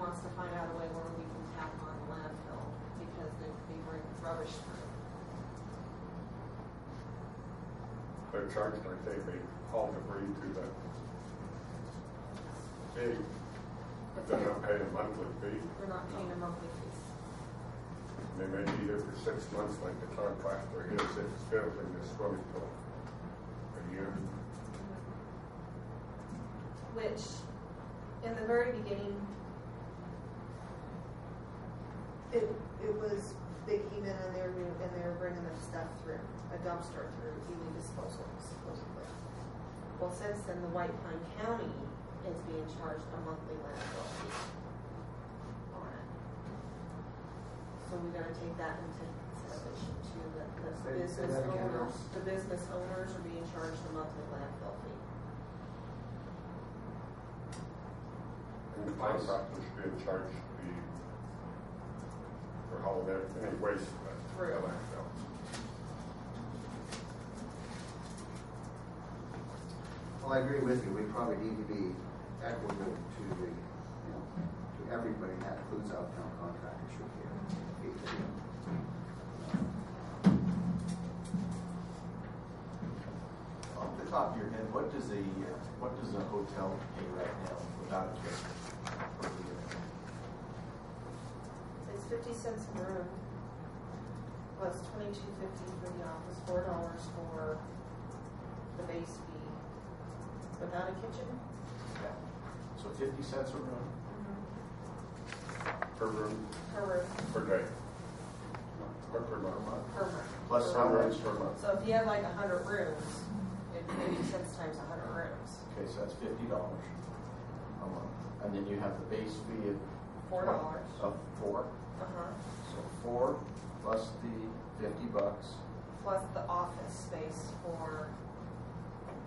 wants to find out a way where we can tap on the landfill because they bring rubbish through. They're charged, I think, they haul debris to the pig. But they're not paying a monthly fee. They're not paying a monthly fee. They may be there for 6 months like the contractor is. It's building this swimming pool a year. Which, in the very beginning, it was, they came in and they were bringing their stuff through, a dumpster through Ely Disposal, supposedly. Well, since then, the White Pine County is being charged a monthly landfill fee on it. So we gotta take that into consideration too, that the business owners are being charged a monthly landfill fee. And the contractor should be in charge for hauling any waste through the landfill. Well, I agree with you. We probably need to be equitable to the, to everybody, and that includes out-of-town contractors should be. Off the top of your head, what does a hotel pay right now without a kitchen? It's 50 cents a room, plus $22.50 for the office, $4 for the base fee. Without a kitchen? Yeah. So 50 cents a room? Per room? Per room. Per day? Or per month? Per month. Plus Per rooms per month. So if you had like 100 rooms, it'd be 50 cents times 100 rooms. Okay, so that's $50 a month. And then you have the base fee of $4. Of 4. So 4 plus the $50. Plus the office space for,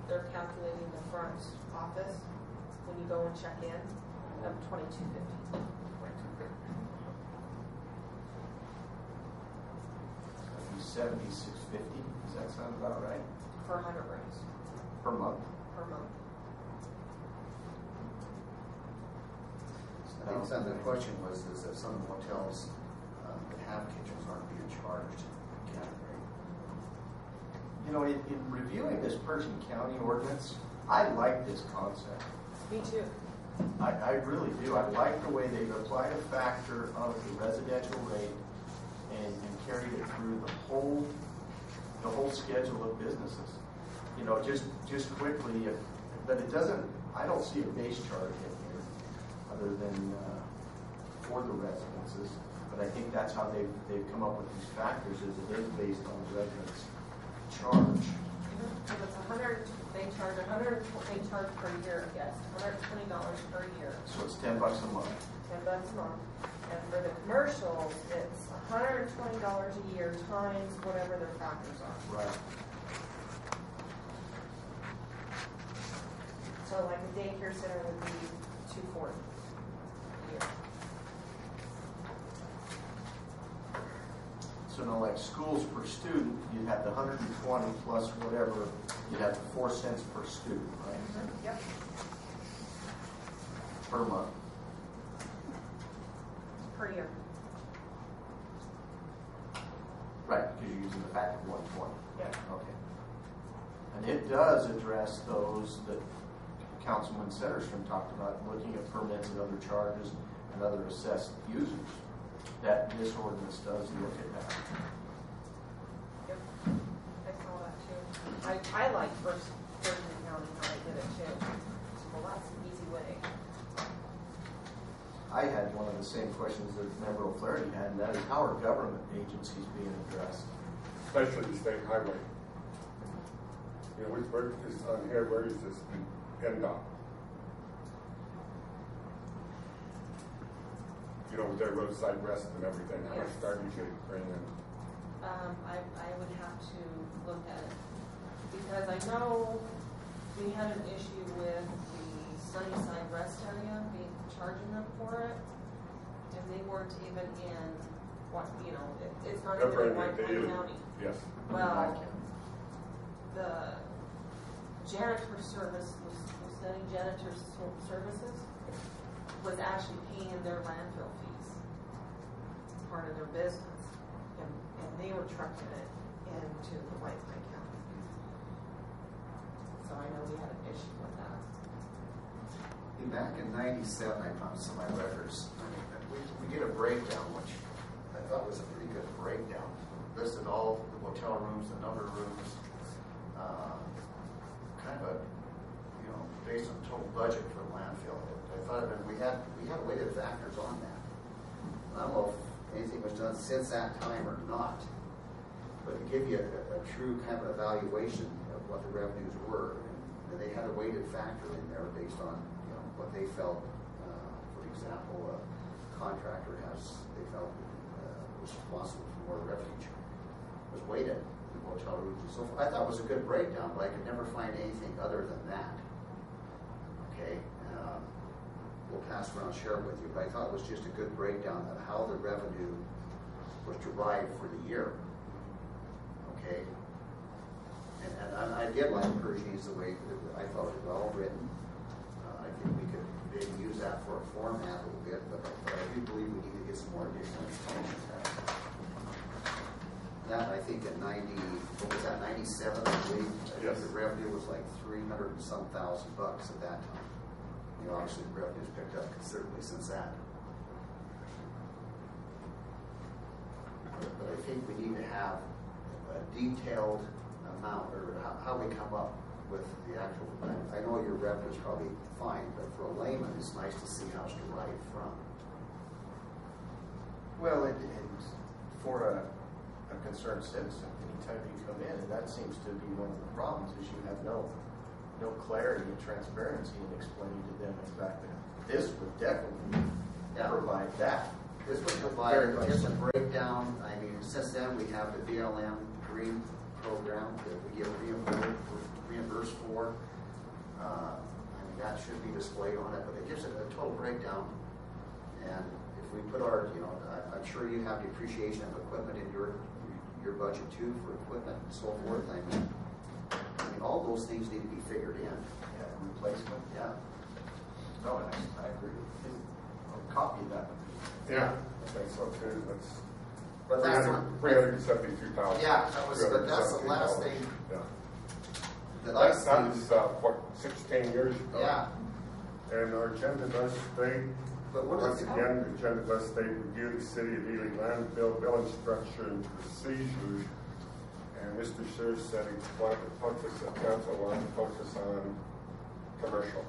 they're calculating the front office when you go and check in of $22.50. $76.50. Does that sound about right? For 100 rooms. Per month? Per month. I think some of the question was is that some hotels that have kitchens aren't being charged county rate. You know, in reviewing this Pershing County ordinance, I like this concept. Me too. I really do. I like the way they've applied a factor of the residential rate and carried it through the whole schedule of businesses. You know, just quickly, but it doesn't. I don't see a base charge in here, other than for the residences. But I think that's how they've come up with these factors. Is it is based on the residents' charge. If it's 100, they charge 100. They charge per year, I guess. $120 per year. So it's $10 a month. $10 a month. And for the commercials, it's $120 a year times whatever their factors are. Right. So like a daycare center would be $240 a year. So now, like schools per student, you'd have the 120 plus whatever. You'd have 4 cents per student, right? Mm-hmm. Yep. Per month. Per year. Right, because you're using the factor of 120. Yep. Okay. And it does address those that Councilman Setterstrom talked about, looking at permits and other charges and other assessed users. That this ordinance does look at that. Yep. I saw that too. I like Pershing County how they did it too. Well, that's an easy way. I had one of the same questions that Member O'Flaherty had, and that is how are government agencies being addressed? Especially the state highway. You know, we're just on here, where is this PennDOT? You know, with their roadside rest and everything, how much time you could bring in? I would have to look at it because I know we had an issue with the Sunnyside rest area charging them for it, and they weren't even in what it's not even in White Pine County. Yes. Well, the janitor service was studying janitor services. was actually paying their landfill fees, part of their business, and they were trucking it into the White Pine County. So I know we had an issue with that. Back in '97, I found some of my records. We did a breakdown, which I thought was a pretty good breakdown. Listed all the motel rooms, the number of rooms, kind of a, based on total budget for the landfill. I thought we had weighted factors on that. I don't know if anything was done since that time or not, but to give you a true kind of evaluation of what the revenues were, and they had a weighted factor in there based on what they felt. For example, a contractor they felt was responsible for more revenue was weighted in hotel rooms and so forth. I thought it was a good breakdown, but I could never find anything other than that. Okay, we'll pass around, share it with you, but I thought it was just a good breakdown of how the revenue was derived for the year. Okay, and I did like Pershing's the way that I thought it was well written. I think we could maybe use that for a format a little bit, but I do believe we need to get some more additional information. That I think in what was that, 97, I believe? I think the revenue was like 300 and some thousand bucks at that time. Obviously the revenue's picked up considerably since that. But I think we need to have a detailed amount, or how we come up with the actual. I know your revenue is probably fine, but for a layman, it's nice to see how it's derived from. Well, and for a concerned citizen, anytime you come in, and that seems to be one of the problems, is you have no clarity and transparency in explaining to them exactly. This would definitely provide that. This would provide just a breakdown. I mean, since then we have the BLM Green program that we get reimbursed for. I mean, that should be displayed on it, but it gives it a total breakdown. And if we put our, I'm sure you have depreciation of equipment in your budget too for equipment and so forth. I mean, all those things need to be figured in. Yeah, replacement. Yeah. No, I agree. I'll copy that. Yeah, I think so too. But that's 372,000. Yeah, but that's the last thing. Yeah. That was 16 years ago. Yeah. And our agenda does state, But what once is it? again, the agenda does state review the city of Ely landfill billing structure and procedures. And Mr. Sears said he wanted to focus, the council wanted to focus on commercial.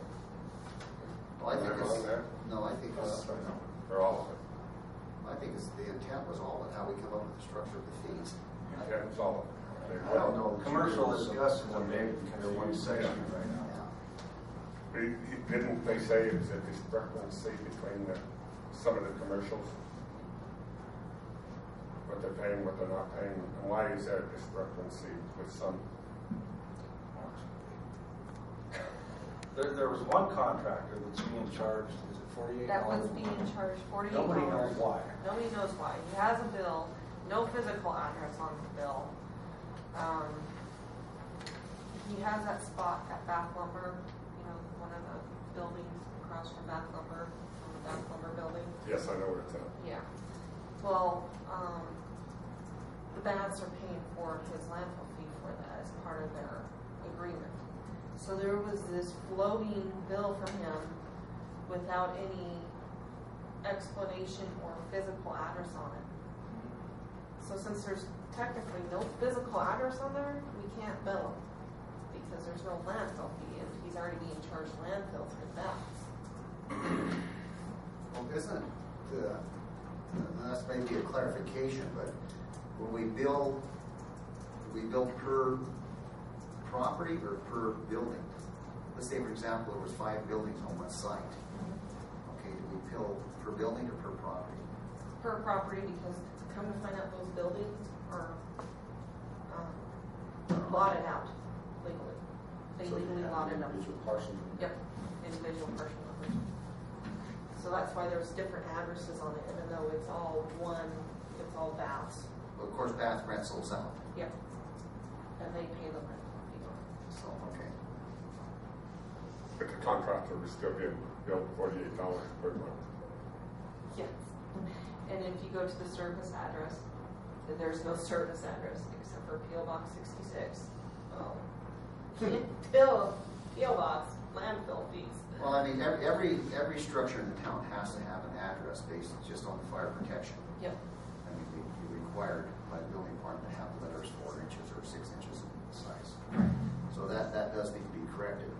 Well, I think Am I on that? no, I think it's, Or all of it? I think the intent was all of how we come up with the structure of the fees. Yeah, it's all of it. I don't know. Commercial is just one big, one section right now. Yeah. Didn't they say it was a discrepancy between some of the commercials? What they're paying, what they're not paying, and why is there a discrepancy with some? There was one contractor that's being charged, is it $48? That one's being charged $48. Nobody knows why. Nobody knows why. He has a bill, no physical address on the bill. He has that spot at Bath Lumber, one of the buildings across from Bath Lumber, from the Bath Lumber building. Yes, I know where it's at. Yeah. Well, the Baths are paying for his landfill fee for that as part of their agreement. So there was this floating bill from him without any explanation or physical address on it. So since there's technically no physical address on there, we can't bill him because there's no landfill fee and he's already being charged landfill through Baths. Well, isn't that's maybe a clarification, but when we bill per property or per building? Let's say, for example, there was 5 buildings on one site. Okay, do we bill per building or per property? Per property, because come to find out those buildings are lotted out legally. They legally lotted them. Individual parcels. Yep, individual parcel numbers. So that's why there's different addresses on it, even though it's all one, it's all Baths. Well, of course, Bath rents those out. Yep. And they pay the rental fee on it. So, okay. But the contractor was still getting billed $48 per month. Yes. And if you go to the service address, then there's no service address except for P.O. Box 66. Oh. Bill, P.O. Box, landfill fees. Well, I mean, every structure in the town has to have an address based just on fire protection. Yep. I mean, you're required by the building department to have letters 4 inches or 6 inches in size. So that does need to be corrected.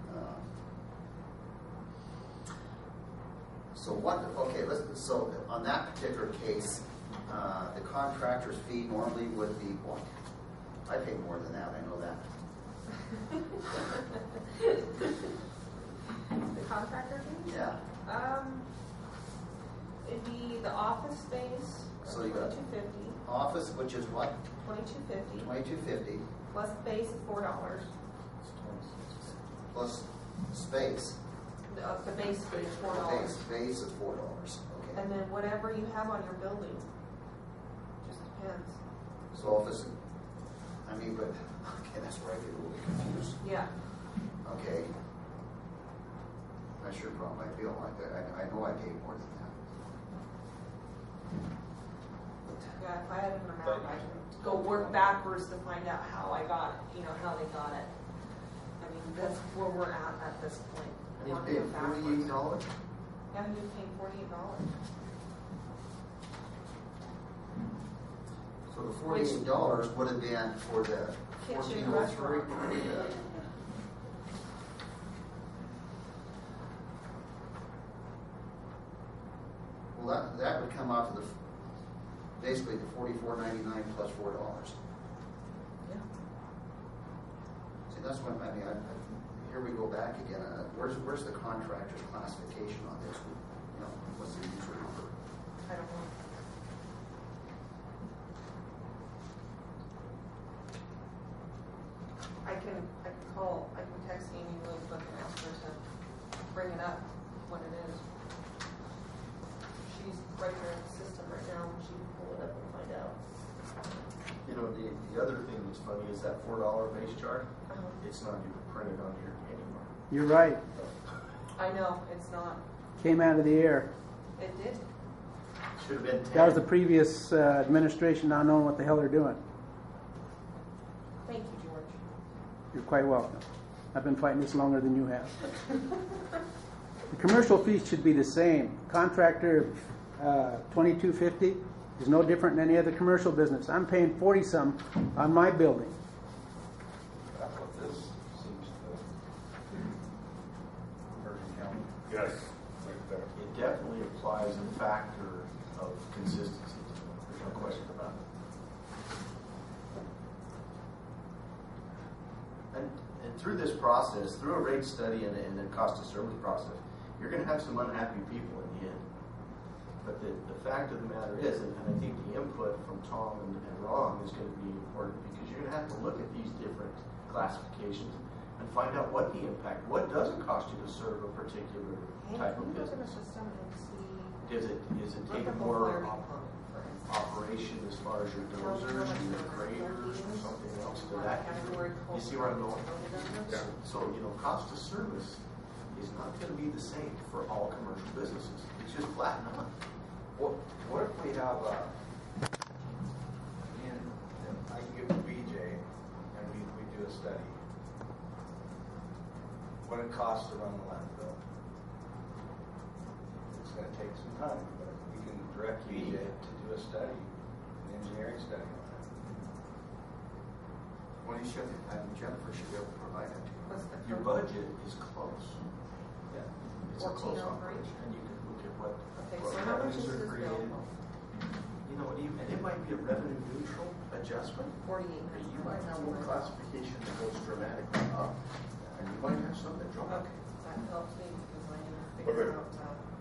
So on that particular case, the contractor's fee normally would be what? I pay more than that, I know that. The contractor fee? Yeah. It'd be the office space, So you got $22.50. office, which is what? $22.50. $22.50 Plus base of $4. plus space. The base fee is $4. Base of $4. Okay. And then whatever you have on your building, just depends. So if it's, I mean, but okay, that's where I get a little bit confused. Yeah. Okay. I sure brought my bill like that. I know I paid more than that. Yeah, if I had an amount, I can go work backwards to find out how I got it, how they got it. I mean, that's where we're at this point. And Working you it paid backwards. $48? Yeah, he was paying $48. So the $48 would have been for the Kitchen, 1403? restaurant. Well, that would come out to basically the $44.99 plus $4. Yeah. See, that's what I mean. Here we go back again. Where's the contractor's classification on this? What's the user number? I don't know. I can text Amy really quick and ask her to bring it up when it is. She's right there in the system right now, and she can pull it up and find out. The other thing that's funny is that $4 base charge, it's not even printed on here anymore. You're right. I know, it's not. Came out of the air. It did. Should have been 10. That was the previous administration not knowing what the hell they're doing. Thank you, George. You're quite welcome. I've been fighting this longer than you have. The commercial fees should be the same. Contractor $22.50 is no different than any other commercial business. I'm paying 40-some on my building. That's what this seems to Bergen County. Yes, right there. It definitely applies a factor of consistency to it. There's no question about it. And through this process, through a rate study and a cost of service process, you're going to have some unhappy people in the end. But the fact of the matter is, and I think the input from Tom and Ron is going to be important, because you're going to have to look at these different classifications and find out what the impact, what does it cost you to serve a particular type of Look in the business. system and see. Is it Look take at the more fire department, for instance. operation as far as your dozers and your graders or something else to that? You see where I'm going? Yeah. So, cost of service is not going to be the same for all commercial businesses. It's just flat not. What if we have I can give to BJ and we do a study. What it costs to run the landfill. It's going to take some time, but we can direct BJ to do a study, an engineering study on that. Well, you should. Jennifer should be able to provide that to you. What's the Your budget is close. Yeah. It's a close 1403. operation, and you can look at what Okay, so how much is revenues are this bill? created. And it might be a revenue neutral adjustment. But you might have one classification that goes dramatically up, and you might have some that drop. Okay, that helps me because I need to But figure the out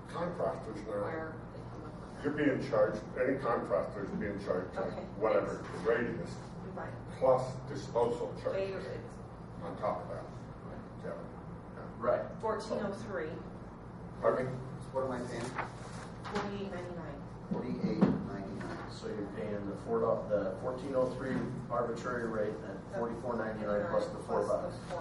contractors now, where they come up with you're being charged, any contractor is being charged like Okay. whatever the rate is, that. Right. plus disposal They, charges it's on top of that. Yeah. Right. 1403, Pardon me? So what am I paying? 48.99. $48.99. So you're paying the the 1403 arbitrary rate at $44.99 plus the $4. Plus those $4.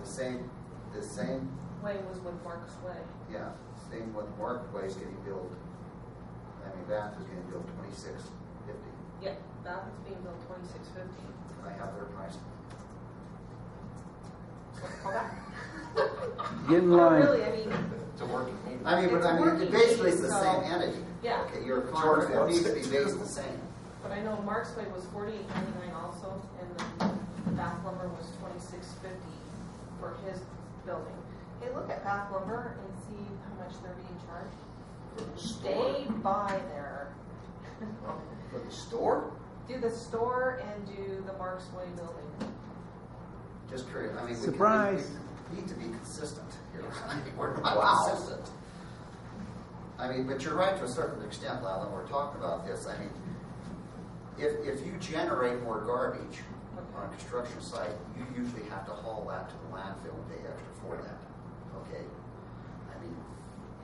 the same, Way was with Mark's Way. yeah, same with Marketplace getting billed. I mean, Bath is getting billed $26.50. Yeah, that was being billed $26.50. I have their price. So call back. Get in Oh, line. really, I mean, It's a working meeting. I mean, but It's I mean, working, basically it's the so- same entity. Yeah. Okay, your contract, it wants needs to it. be based the same. but I know Mark's Way was $48.99 also, and the Bath Lumber was $26.50 for his building. Hey, look at Bath Lumber and see how much they're being charged. Stay by there. For the store? Do the store and do the Mark's Way building. Just curious, I mean, Surprise. we need to be consistent here. I mean, we're not Wow. consistent. I mean, but you're right to a certain extent, Lyle, and we're talking about this. I mean, if you generate more garbage on a construction site, you usually have to haul that to the landfill and pay extra for that. Okay? I mean,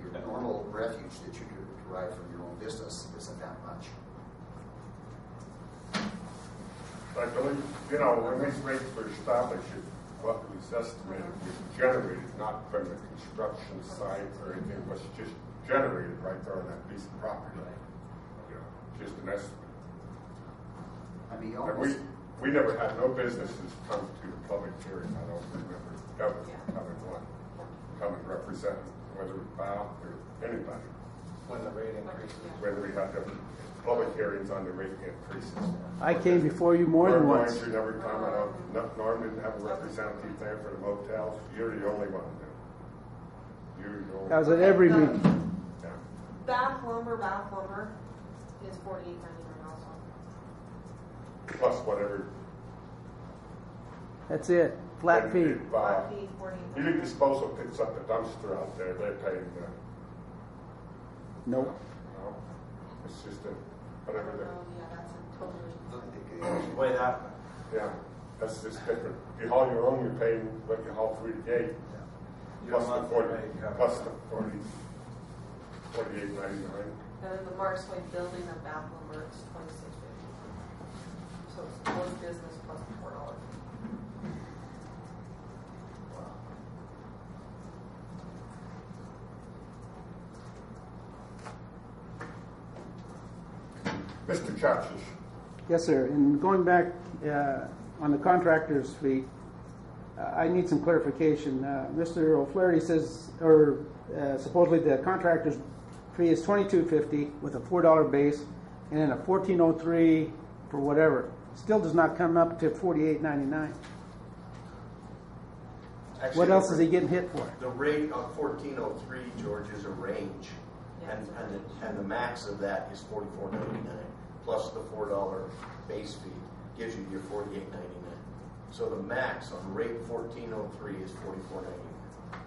your normal refuge that you derive from your own business isn't that much. I believe, you know, when these rates were established, what was estimated was generated, not from the construction site or anything, was just generated right there on that piece of property. You know, just an estimate. I mean, you And almost, we never had no businesses come to the public hearing, I don't remember, come and represent, whether it was Bob or anybody, When the rate increases. whether we had the public hearings on the rate increases. I came before you more than Norm once. Weinstein never come, I don't, Norm didn't have a representative there for the motels, you're the only one there. You're the only. I was at every Okay, meeting. Yeah. Bath Lumber is $48.99 also. Plus whatever. That's it. Flat fee. Flat fee, Heating $48.99. Disposal picks up the dumpster out there, they're paying the, Nope. no, it's just a, Oh, whatever the, yeah, that's a totally. I Way that. yeah, that's just different. If you haul your own, you're paying what you haul through the gate, You plus don't the want 40, the rate covered. plus the 48.99. And then the Mark's Way building of Bath Lumber is $26.50. So it's both business plus the $4 fee. Mr. Chachis, Yes, sir. And going back on the contractor's fee, I need some clarification. Mr. O'Flaherty says, or supposedly the contractor's fee is $22.50 with a $4 base, and then a $14.03 for whatever. Still does not come up to $48.99. Actually, What else is he getting hit for? The rate on 1403, George, is a range, and the max of that is $44.99 plus the $4 base fee gives you your $48.99. So the max on rate 1403 is $44.99.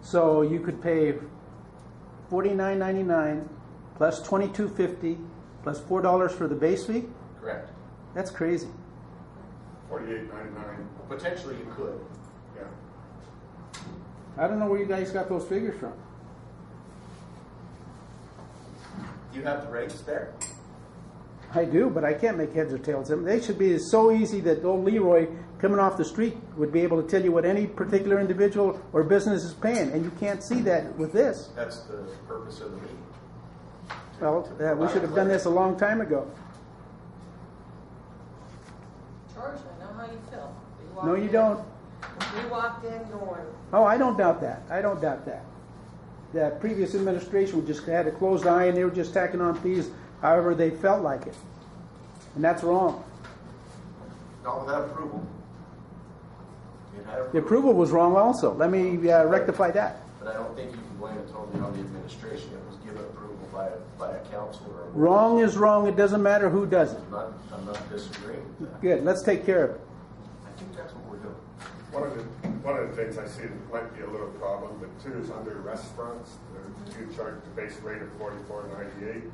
So you could pay $49.99 plus $22.50 plus $4 for the base fee? Correct. That's crazy. 48.99, Potentially you could. yeah. I don't know where you guys got those figures from. You have the rates there? I do, but I can't make heads or tails of them. They should be so easy that old Leroy coming off the street would be able to tell you what any particular individual or business is paying, and you can't see that with this. That's the purpose of the meeting. Well, we should have done this a long time ago. George, I know how you feel. No, you don't. We walked in going, Oh, I don't doubt that. I don't doubt that. The previous administration just had a closed eye, and they were just tacking on fees however they felt like it. And that's wrong. Not without approval. It had The approval was wrong also. Let me rectify that. But I don't think you can blame it totally on the administration. It was given approval by a council or a... Wrong is wrong. It doesn't matter who does it. I'm not disagreeing with that. Good. Let's take care of it. I think that's what we're doing. One of the things I see that might be a little problem, but too, is under restaurants, you charge the base rate of $44.98.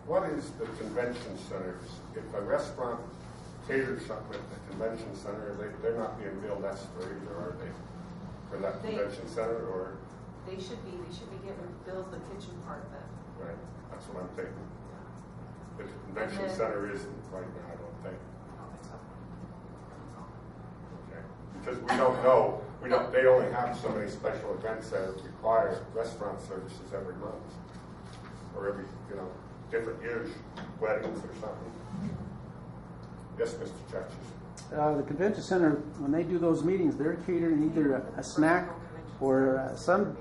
What is the convention centers? If a restaurant caters something at the convention center, they're not being billed extra either, are they? For that convention center, or? they should be getting bills the kitchen part of it. Right, that's what I'm thinking. But the convention And then- center isn't right now, I don't think. I don't think so. because we don't know, they only have so many special events that require restaurant services every month. Or every, different years, weddings or something. Yes, Mr. Churches. The convention center, when they do those meetings, they're catering either a snack or some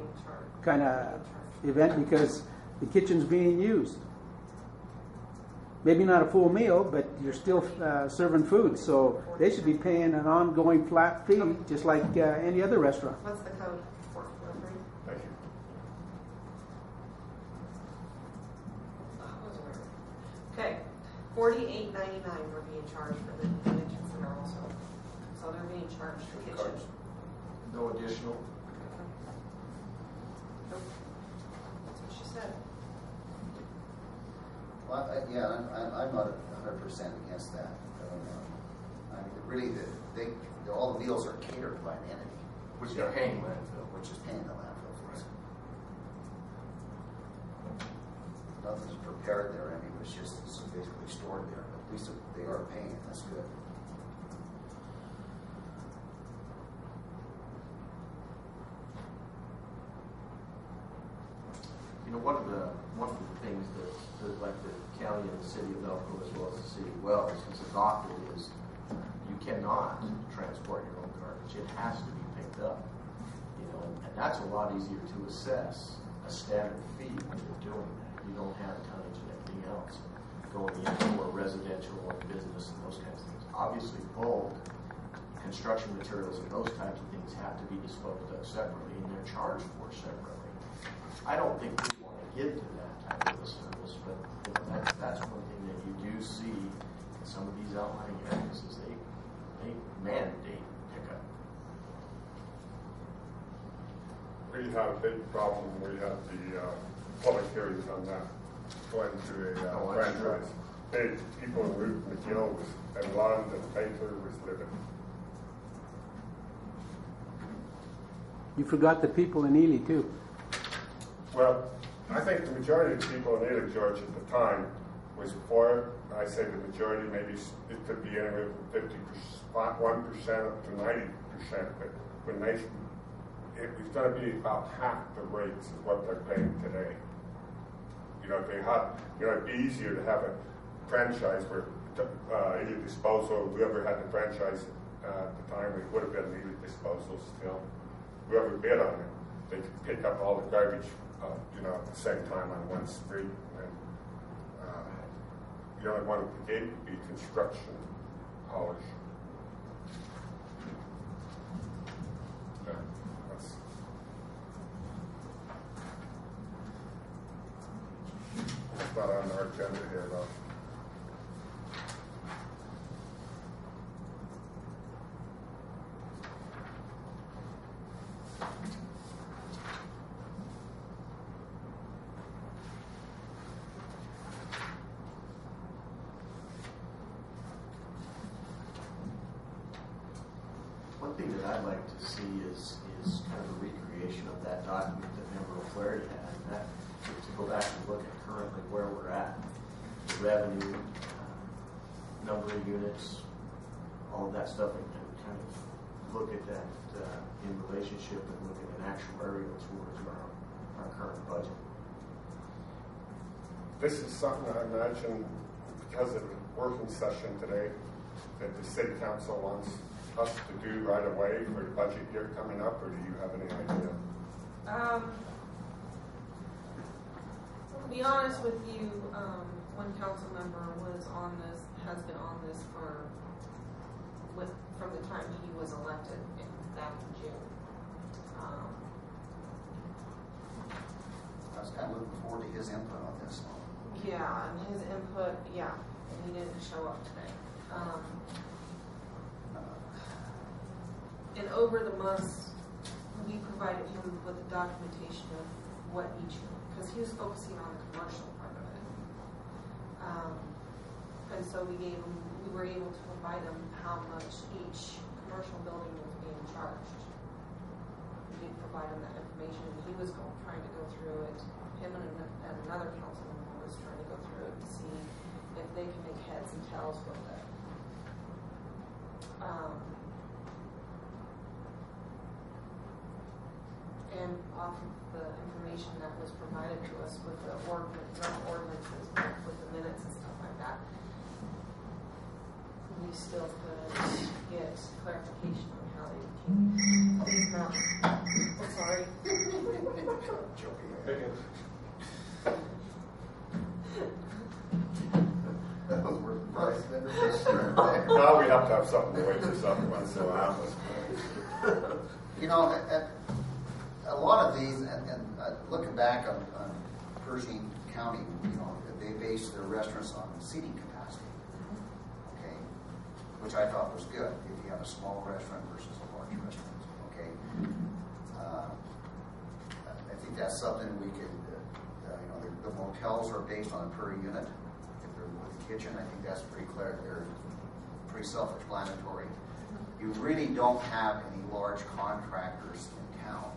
kind of event because the kitchen's being used. Maybe not a full meal, but you're still serving food, so they should be paying an ongoing flat fee, just like any other restaurant. What's the code for delivery? Thank you. Okay, $48.99 we're being charged for the convention center also. So they're being charged for kitchen. No additional. Nope. That's what she said. Well, I'm not 100% against that. I mean, really, all the meals are catered by an entity, Which they're paying landfill. which is paying the landfill for it. Nothing's prepared there, I mean, it's just basically stored there. At least they are paying it, that's good. One of the things that like the county and the city of Elko, as well as the city of Wells, has adopted is you cannot transport your own garbage. It has to be picked up. And that's a lot easier to assess a standard fee when you're doing that. You don't have tonnage and everything else going in for residential or business and those kinds of things. Obviously, bulk, construction materials, and those types of things have to be disposed of separately, and they're charged for separately. I don't think we want to get to that type of a service, but that's one thing that you do see in some of these outlying areas is they mandate pickup. We had a big problem when we had the public hearings on that, going to a franchise. Big people in Root McGill was, and London Painter was living. You forgot the people in Ely too. Well, I think the majority of the people in Ely, George, at the time was for it. I say the majority, maybe it could be anywhere from 1% up to 90%, but when it was going to be about half the rates of what they're paying today. They had, it'd be easier to have a franchise where Ely Disposal, whoever had the franchise at the time, it would have been Ely Disposal still. Whoever bid on it, they could pick up all the garbage at the same time on one street. And the only one at the gate would be construction haulers. Yeah, that's not on our agenda here, though. One thing that I'd like to see is kind of a recreation of that document that Member O'Flaherty had, and that to go back and look at currently where we're at, the revenue, number of units, all of that stuff, and kind of look at that in relationship and look at an actuarial towards our current budget. This is something I imagine, because of the working session today, that the city council wants us to do right away for the budget year coming up, or do you have any idea? To be honest with you, one council member has been on this from the time he was elected back in June. I was kind of looking forward to his input on this one. Yeah, and his input, and he didn't show up today. And over the months, we provided him with the documentation of what because he was focusing on the commercial part of it. And so we were able to provide him how much each commercial building was being charged. We did provide him that information, and he was trying to go through it. Him and another council member was trying to go through it to see if they can make heads and tails with it. off of the information that was provided to us with the ordinances, with the minutes and stuff like that. We still could get clarification on how they came. These maps. I'm sorry. Joking. That was worth the price. Now we have to have something to wake us up once in a while. You know, a lot of these, and looking back on Pershing County, you know, they base their restaurants on seating capacity, okay, which I thought was good if you have a small restaurant versus a large restaurant, okay. I think that's something we could, you know, the motels are based on a per unit. If they're with a kitchen, I think that's pretty clear. They're pretty self-explanatory. You really don't have any large contractors in town,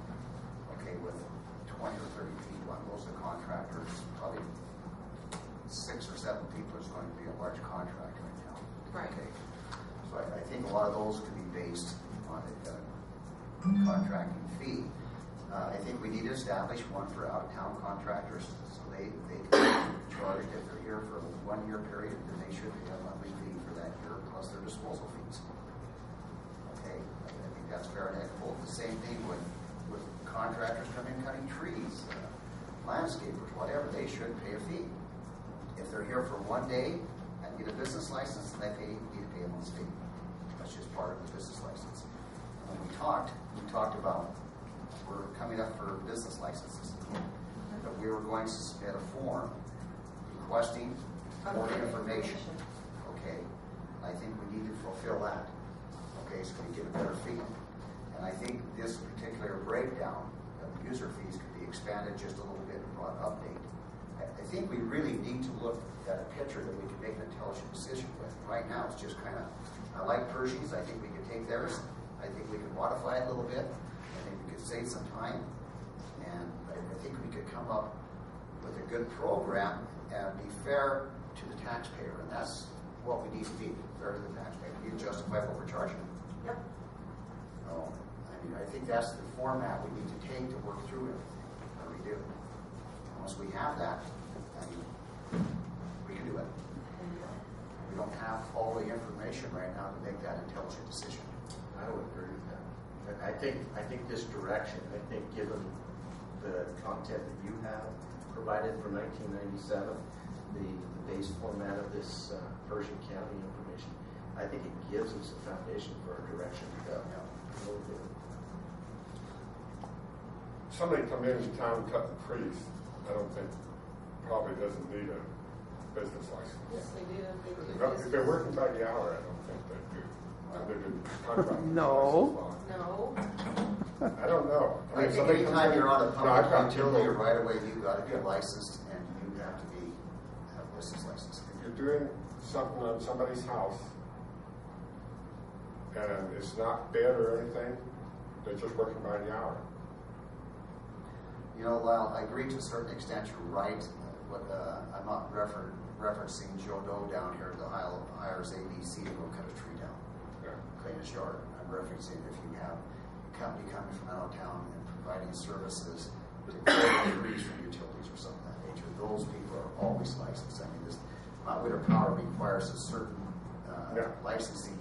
okay, with 20 or 30 people. And most of the contractors, probably 6 or 7 people is going to be a large contractor in town. Right. Okay. So I think a lot of those could be based on a contracting fee. I think we need to establish one for out-of-town contractors, so they can be charged if they're here for a 1-year period, then they should pay a monthly fee for that year plus their disposal fees. Okay, I think that's fair and equitable. The same thing with contractors coming in cutting trees, landscapers, whatever, they should pay a fee. If they're here for 1 day and get a business license, then they need to pay a month's fee. That's just part of the business license. When we talked about we're coming up for business licenses, that we were going to submit a form requesting more information. Okay, I think we need to fulfill that. Okay, so we get a better feeling. And I think this particular breakdown of user fees could be expanded just a little bit and brought update. I think we really need to look at a picture that we can make an intelligent decision with. Right now, it's just kind of, I like Pershing's. I think we could take theirs. I think we could modify it a little bit. I think we could save some time. And I think we could come up with a good program and be fair to the taxpayer. And that's what we need to be, fair to the taxpayer. We need to justify what we're charging. Yep. So, I mean, I think that's the format we need to take to work through everything. Or we do. Once we have that, I mean, we can do it. We don't have all the information right now to make that intelligent decision. I would agree with that. I think this direction, I think given the content that you have provided for 1997, the base format of this Pershing County information, I think it gives us a foundation for our direction to go. Yeah. Somebody come in town cutting trees, I don't think, probably doesn't need a business license. Yes, they do. If they're working by the hour, I don't think they do. Under the contract. No. No. I don't know. I think somebody anytime comes in- you're on a No, I've got public utility people- right away, you've got to get licensed and you have to have a business license. If you're doing something on somebody's house and it's not bid or anything, they're just working by the hour. You know, while I agree to a certain extent, you're right, but I'm not referencing Joe Doe down here that hires ABC to go cut a tree down, Yeah. clean his yard. I'm referencing if you have a company coming from out of town and providing services to clear trees from utilities or something of that nature, those people are always licensed. I mean, this Witter Power requires a certain licensing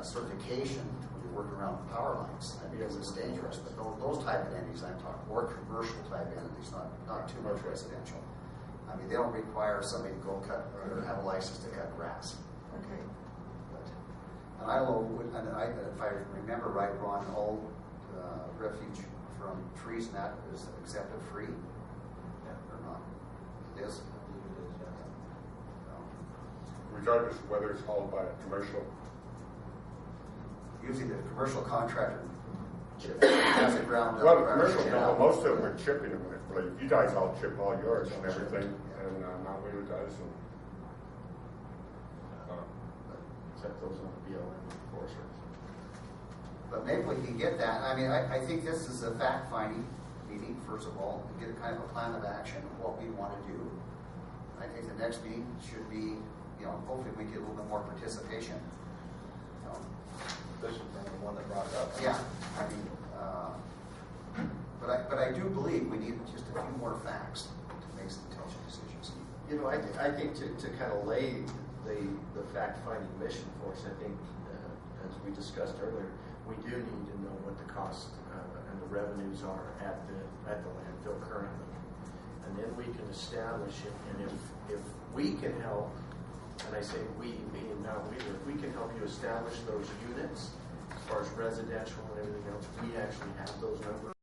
certification when you work around the power lines. I mean, it's dangerous, but those type of entities I'm talking, more commercial type entities, not too much residential. I mean, they don't require somebody to go cut or have a license to cut grass. Okay. And I don't know, if I remember right, Ron, all refuge from trees and that is accepted free or not? It is? Regardless of whether it's hauled by a commercial. Usually the commercial contractor has it ground up. Well, the commercial, no, most of them are chipping them. Like, you guys all chip all yours and everything, and Mount Wheeler does. And, Except those on the BLM enforcers. But maybe we can get that. I mean, I think this is a fact-finding meeting, first of all, to get a kind of a plan of action of what we want to do. I think the next meeting should be, you know, hopefully we get a little bit more participation. This is the one that brought it up. Yeah, I mean, but a few more facts to make some intelligent decisions. You know, I think to kind of lay the fact-finding mission for us, I think, as we discussed earlier, we do need to know what the cost and the revenues are at the landfill currently. And then we can establish it, and if we can help, and I say we, being not we, if we can help you establish those units, as far as residential and everything else, we actually have those numbers.